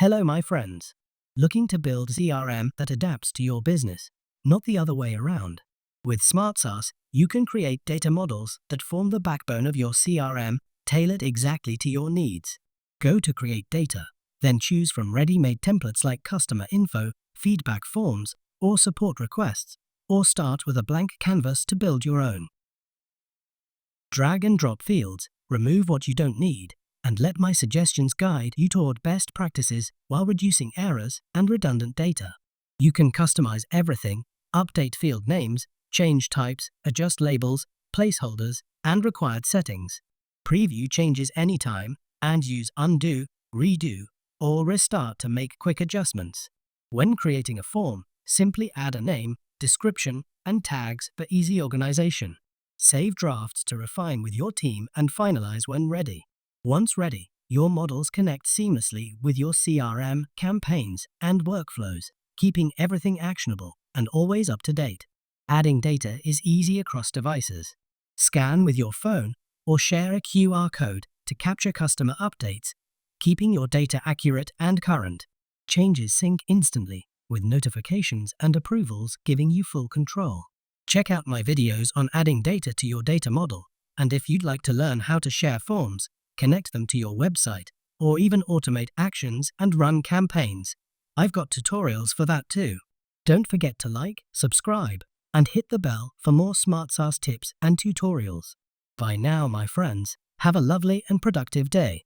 Hello, my friends. Looking to build a CRM that adapts to your business, not the other way around. With SmartSaaS, you can create data models that form the backbone of your CRM, tailored exactly to your needs. Go to Create Data, then choose from ready-made templates like customer info, feedback forms, or support requests, or start with a blank canvas to build your own. Drag and drop fields, remove what you don't need, and let my suggestions guide you toward best practices while reducing errors and redundant data. You can customize everything, update field names, change types, adjust labels, placeholders, and required settings. Preview changes anytime, and use undo, redo, or restart to make quick adjustments. When creating a form, simply add a name, description, and tags for easy organization. Save drafts to refine with your team and finalize when ready. Once ready, your models connect seamlessly with your CRM, campaigns, and workflows, keeping everything actionable and always up to date. Adding data is easy across devices. Scan with your phone or share a QR code to capture customer updates, keeping your data accurate and current. Changes sync instantly, with notifications and approvals giving you full control. Check out my videos on adding data to your data model, and if you'd like to learn how to share forms, connect them to your website, or even automate actions and run campaigns, I've got tutorials for that too. Don't forget to like, subscribe, and hit the bell for more SmartSaaS tips and tutorials. Bye now, my friends. Have a lovely and productive day.